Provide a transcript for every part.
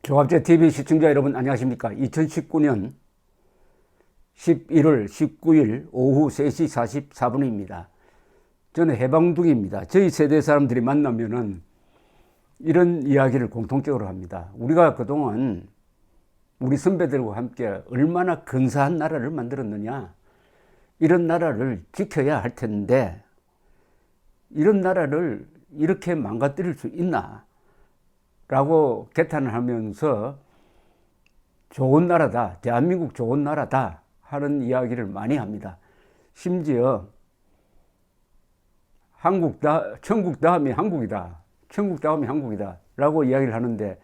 조갑제 TV 시청자 여러분 안녕하십니까? 2019년 11월 19일 오후 3시 44분입니다. 저는 해방둥이입니다. 저희 세대 사람들이 만나면은 이런 이야기를 공통적으로 합니다. 우리가 그동안 우리 선배들과 함께 얼마나 근사한 나라를 만들었느냐. 이런 나라를 지켜야 할 텐데 이런 나라를 이렇게 망가뜨릴 수 있나? 라고 개탄을 하면서 좋은 나라다, 대한민국 좋은 나라다 하는 이야기를 많이 합니다. 심지어 천국 다음이 한국이다, 천국 다음이 한국이다 라고 이야기를 하는데,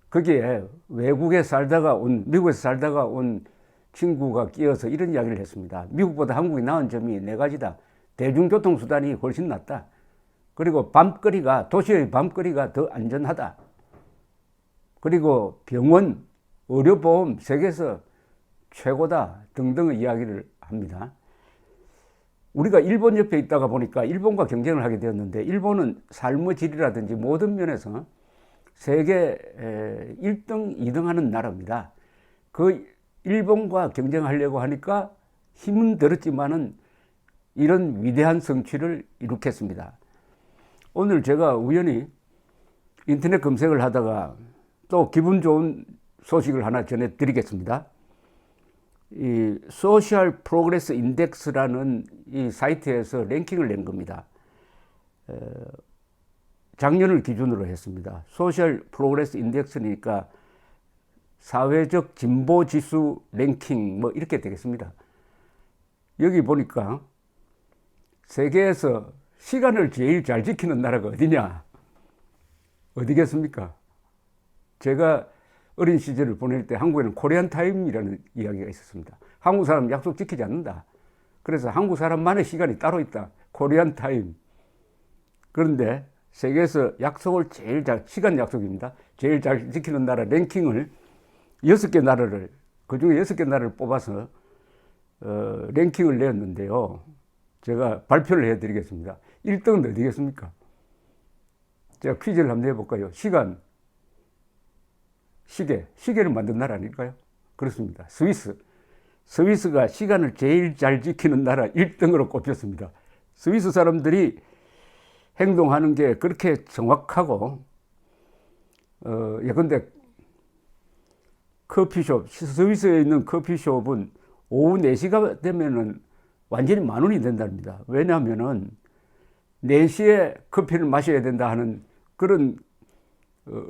거기에 외국에 살다가 온, 미국에서 살다가 온 친구가 끼어서 이런 이야기를 했습니다. 미국보다 한국이 나은 점이 4가지다. 대중교통수단이 훨씬 낫다. 그리고 도시의 밤거리가 더 안전하다. 그리고 병원, 의료보험 세계에서 최고다 등등의 이야기를 합니다. 우리가 일본 옆에 있다가 보니까 일본과 경쟁을 하게 되었는데, 일본은 삶의 질이라든지 모든 면에서 세계 1등, 2등 하는 나라입니다. 그 일본과 경쟁하려고 하니까 힘은 들었지만은 이런 위대한 성취를 이룩했습니다. 오늘 제가 우연히 인터넷 검색을 하다가 또 기분 좋은 소식을 하나 전해드리겠습니다. 이 소셜 프로그레스 인덱스라는 이 사이트에서 랭킹을 낸 겁니다. 작년을 기준으로 했습니다. 소셜 프로그레스 인덱스니까 사회적 진보 지수 랭킹 뭐 이렇게 되겠습니다. 여기 보니까 세계에서 시간을 제일 잘 지키는 나라가 어디냐? 어디겠습니까? 제가 어린 시절을 보낼 때 한국에는 코리안 타임이라는 이야기가 있었습니다. 한국 사람 약속 지키지 않는다. 그래서 한국 사람만의 시간이 따로 있다. 코리안 타임. 그런데 세계에서 약속을 시간 약속입니다. 제일 잘 지키는 나라 랭킹을 6개 나라를, 그 중에 6개 나라를 뽑아서 랭킹을 내었는데요. 제가 발표를 해드리겠습니다. 1등은 어디겠습니까? 제가 퀴즈를 한번 해볼까요? 시계를 만든 나라 아닐까요? 그렇습니다. 스위스가 시간을 제일 잘 지키는 나라 1등으로 꼽혔습니다. 스위스 사람들이 행동하는 게 그렇게 정확하고, 예컨대 스위스에 있는 커피숍은 오후 4시가 되면은 완전히 만원이 된답니다. 왜냐하면은 4시에 커피를 마셔야 된다 하는 그런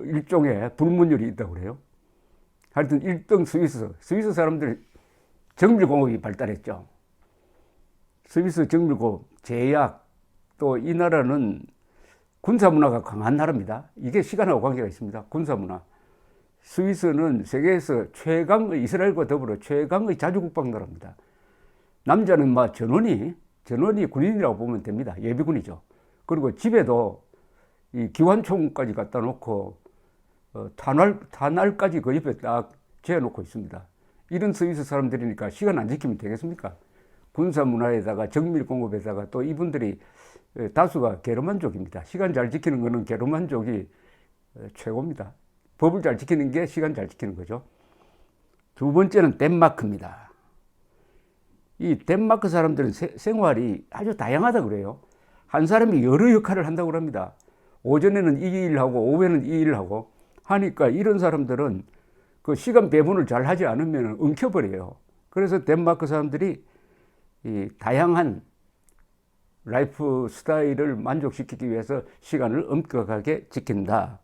일종의 불문율이 있다고 그래요. 하여튼 1등 스위스 사람들이 정밀공업이 발달했죠. 스위스 정밀공업, 제약, 또 이 나라는 군사문화가 강한 나라입니다. 이게 시간하고 관계가 있습니다. 군사문화. 스위스는 세계에서 이스라엘과 더불어 최강의 자주국방 나라입니다. 남자는 전원이 군인이라고 보면 됩니다. 예비군이죠. 그리고 집에도 이 기관총까지 갖다 놓고 탄알까지 그 옆에 딱 재놓고 있습니다. 이런 스위스 사람들이니까 시간 안 지키면 되겠습니까? 군사 문화에다가 정밀공업에다가 또 이분들이 다수가 게르만족입니다. 시간 잘 지키는 거는 게르만족이 최고입니다. 법을 잘 지키는 게 시간 잘 지키는 거죠. 두 번째는 덴마크입니다. 이 덴마크 사람들은 생활이 아주 다양하다 그래요. 한 사람이 여러 역할을 한다고 합니다. 오전에는 이 일을 하고 오후에는 이 일을 하고 하니까 이런 사람들은 그 시간 배분을 잘 하지 않으면 엉켜버려요. 그래서 덴마크 사람들이 이 다양한 라이프 스타일을 만족시키기 위해서 시간을 엄격하게 지킨다.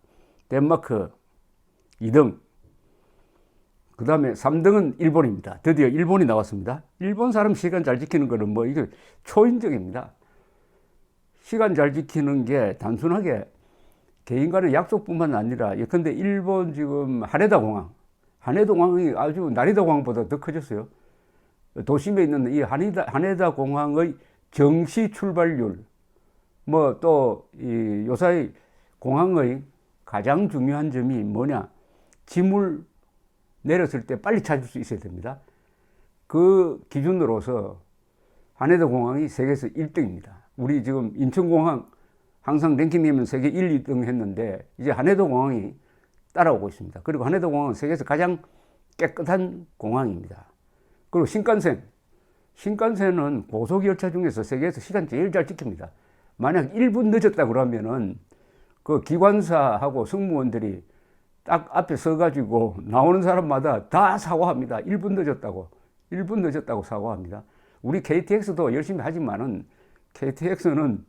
덴마크 2등. 그 다음에 3등은 일본입니다. 드디어 일본이 나왔습니다. 일본 사람 시간 잘 지키는 거는 이게 초인적입니다. 시간 잘 지키는 게 단순하게 개인 간의 약속뿐만 아니라, 예컨대 일본 지금 하네다 공항이 아주 나리다 공항보다 더 커졌어요. 도심에 있는 이 하네다 공항의 정시 출발률, 또 이 요사이 공항의 가장 중요한 점이 뭐냐? 짐을 내렸을 때 빨리 찾을 수 있어야 됩니다. 그 기준으로서 하네다 공항이 세계에서 1등입니다. 우리 지금 인천공항 항상 랭킹되면 세계 1, 2등 했는데, 이제 하네다 공항이 따라오고 있습니다. 그리고 하네다 공항은 세계에서 가장 깨끗한 공항입니다. 그리고 신칸센은 고속열차 중에서 세계에서 시간 제일 잘 지킵니다. 만약 1분 늦었다 그러면은 그 기관사하고 승무원들이 딱 앞에 서가지고 나오는 사람마다 다 사과합니다. 1분 늦었다고 사과합니다. 우리 KTX도 열심히 하지만은 KTX는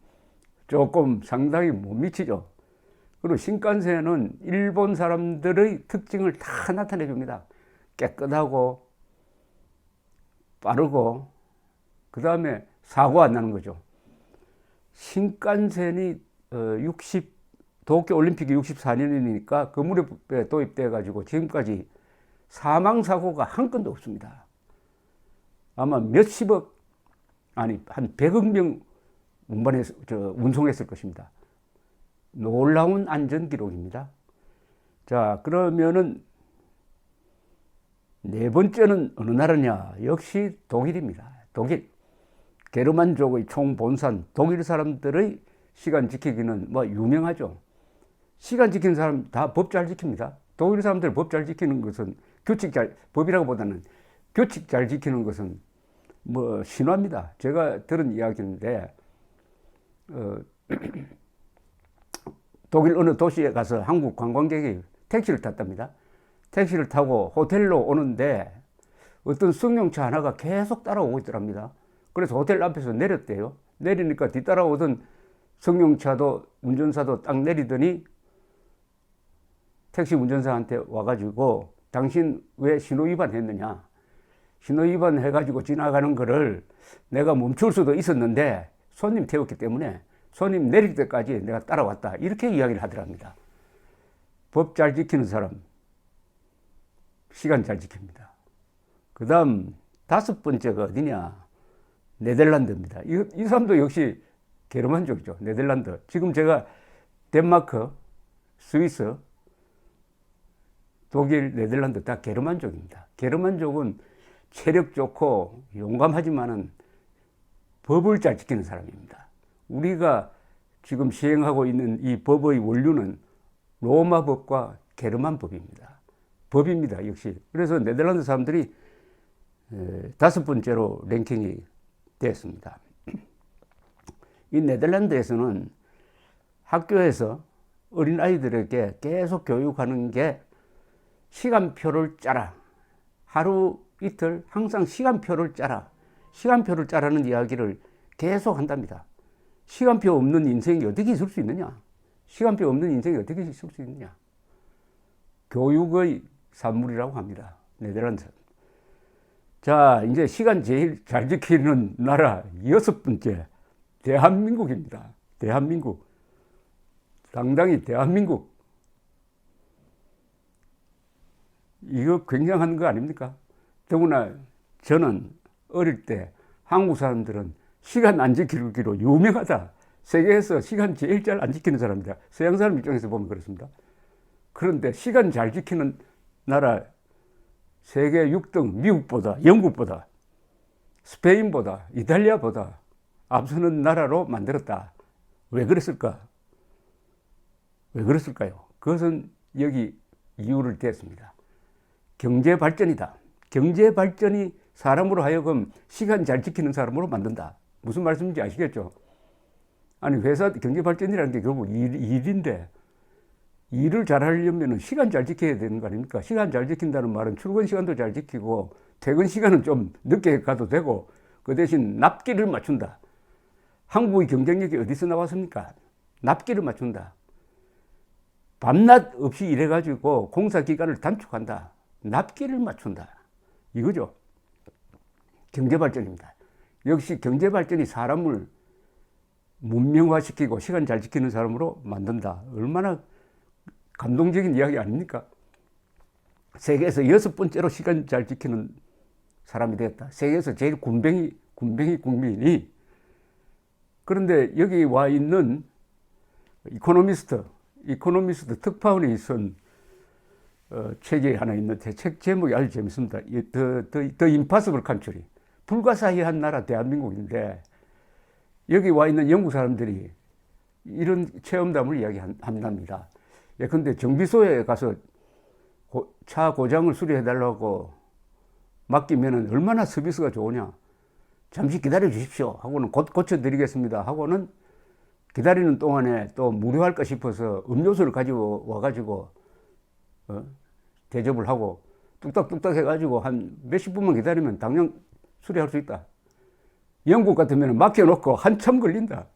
조금 상당히 못 미치죠. 그리고 신칸센은 일본 사람들의 특징을 다 나타내 줍니다. 깨끗하고 빠르고 그 다음에 사고 안 나는 거죠. 신칸센이 도쿄올림픽이 64년이니까 그 무렵에 도입돼 가지고 지금까지 사망사고가 한 건도 없습니다. 아마 몇십억, 아니 한 100억 명 운송했을 것입니다. 놀라운 안전 기록입니다. 자, 그러면은 네 번째는 어느 나라냐? 역시 독일입니다. 독일. 게르만족의 총본산 독일 사람들의 시간 지키기는 뭐 유명하죠. 시간 지키는 사람 다 법 잘 지킵니다. 독일 사람들 법 잘 지키는 것은 법이라고 보다는 규칙 잘 지키는 것은 뭐 신화입니다. 제가 들은 이야기인데, 독일 어느 도시에 가서 한국 관광객이 택시를 탔답니다. 택시를 타고 호텔로 오는데 어떤 승용차 하나가 계속 따라오고 있더랍니다. 그래서 호텔 앞에서 내렸대요. 내리니까 뒤따라오던 승용차도 운전사도 딱 내리더니 택시 운전사한테 와가지고 당신 왜 신호위반 했느냐? 신호위반 해가지고 지나가는 거를 내가 멈출 수도 있었는데 손님 태웠기 때문에 손님 내릴 때까지 내가 따라왔다. 이렇게 이야기를 하더랍니다. 법 잘 지키는 사람, 시간 잘 지킵니다. 그 다음 다섯 번째가 어디냐? 네덜란드입니다. 이 사람도 역시 게르만족이죠. 네덜란드. 지금 제가 덴마크, 스위스, 독일, 네덜란드 다 게르만족입니다. 게르만족은 체력 좋고 용감하지만은 법을 잘 지키는 사람입니다. 우리가 지금 시행하고 있는 이 법의 원류는 로마 법과 게르만 법입니다. 역시. 그래서 네덜란드 사람들이 다섯 번째로 랭킹이 됐습니다. 이 네덜란드에서는 학교에서 어린아이들에게 계속 교육하는 게 시간표를 짜라. 하루 이틀 항상 시간표를 짜라. 시간표를 짜라는 이야기를 계속 한답니다. 시간표 없는 인생이 어떻게 있을 수 있느냐? 시간표 없는 인생이 어떻게 있을 수 있느냐? 교육의 산물이라고 합니다. 네덜란드. 자, 이제 시간 제일 잘 지키는 나라 여섯 번째, 대한민국입니다. 대한민국. 상당히 대한민국. 이거 굉장한 거 아닙니까? 더구나 저는 어릴 때 한국 사람들은 시간 안 지키기로 유명하다. 세계에서 시간 제일 잘 안 지키는 사람이다. 서양 사람 입장에서 보면 그렇습니다. 그런데 시간 잘 지키는 나라 세계 6등 미국보다, 영국보다, 스페인보다, 이탈리아보다 앞서는 나라로 만들었다. 왜 그랬을까? 왜 그랬을까요? 그것은 여기 이유를 댔습니다. 경제 발전이다. 경제 발전이 사람으로 하여금 시간 잘 지키는 사람으로 만든다. 무슨 말씀인지 아시겠죠? 아니, 회사 경제 발전이라는 게 결국 일인데, 일을 잘 하려면 시간 잘 지켜야 되는 거 아닙니까? 시간 잘 지킨다는 말은 출근 시간도 잘 지키고, 퇴근 시간은 좀 늦게 가도 되고, 그 대신 납기를 맞춘다. 한국의 경쟁력이 어디서 나왔습니까? 납기를 맞춘다. 밤낮 없이 일해가지고 공사 기간을 단축한다. 납기를 맞춘다. 이거죠. 경제 발전입니다. 역시 경제 발전이 사람을 문명화시키고 시간 잘 지키는 사람으로 만든다. 얼마나 감동적인 이야기 아닙니까? 세계에서 여섯 번째로 시간 잘 지키는 사람이 되었다. 세계에서 제일 군뱅이 국민이. 그런데 여기 와 있는 이코노미스트 특파원이 쓴 책이 하나 있는데 책 제목이 아주 재밌습니다. The Impossible Country. 불가사의한 나라 대한민국인데 여기 와 있는 영국 사람들이 이런 체험담을 이야기합니다. 예컨대 정비소에 가서 차 고장을 수리해 달라고 맡기면은 얼마나 서비스가 좋으냐. 잠시 기다려 주십시오 하고는 곧 고쳐드리겠습니다 하고는 기다리는 동안에 또 무료할까 싶어서 음료수를 가지고 와가지고 대접을 하고 뚝딱뚝딱 해가지고 한 몇십 분만 기다리면 당장 수리할 수 있다. 영국 같으면 맡겨놓고 한참 걸린다.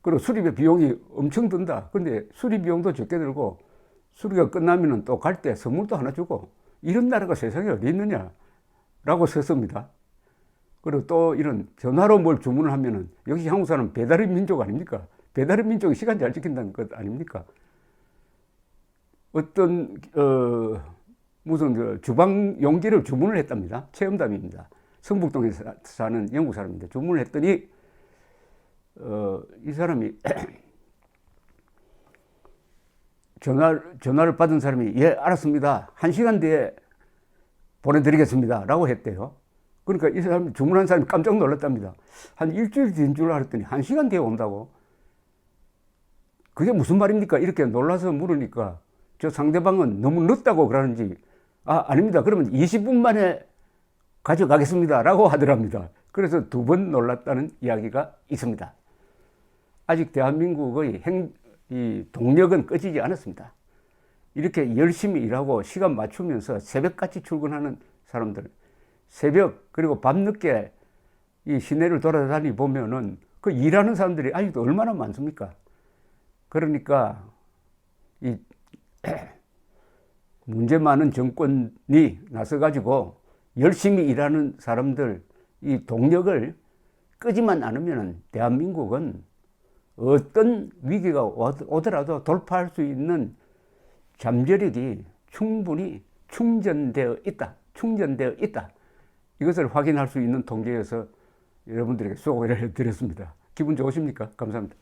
그리고 수리비 비용이 엄청 든다. 근데 수리 비용도 적게 들고 수리가 끝나면 또 갈 때 선물도 하나 주고 이런 나라가 세상에 어디 있느냐라고 썼습니다. 그리고 또 이런 전화로 뭘 주문을 하면은 역시 한국 사람은 배달의 민족 아닙니까? 배달의 민족이 시간 잘 지킨다는 것 아닙니까? 어떤 무슨 주방 용기를 주문을 했답니다. 체험담입니다. 성북동에 사는 영국 사람인데 주문을 했더니 이 사람이 전화를 받은 사람이 예 알았습니다. 1시간 뒤에 보내드리겠습니다 라고 했대요. 그러니까 이 사람 주문한 사람이 깜짝 놀랐답니다. 한 일주일 뒤인 줄 알았더니 1시간 뒤에 온다고. 그게 무슨 말입니까? 이렇게 놀라서 물으니까 저 상대방은 너무 늦다고 그러는지 아닙니다. 그러면 20분 만에 가져가겠습니다 라고 하더랍니다. 그래서 2번 놀랐다는 이야기가 있습니다. 아직 대한민국의 이 동력은 꺼지지 않았습니다. 이렇게 열심히 일하고 시간 맞추면서 새벽같이 출근하는 사람들, 새벽 그리고 밤늦게 이 시내를 돌아다니 보면은 그 일하는 사람들이 아직도 얼마나 많습니까? 그러니까 이 문제 많은 정권이 나서가지고 열심히 일하는 사람들 이 동력을 끄지만 않으면 대한민국은 어떤 위기가 오더라도 돌파할 수 있는 잠재력이 충분히 충전되어 있다. 이것을 확인할 수 있는 통계여서 여러분들에게 소개를 해드렸습니다. 기분 좋으십니까? 감사합니다.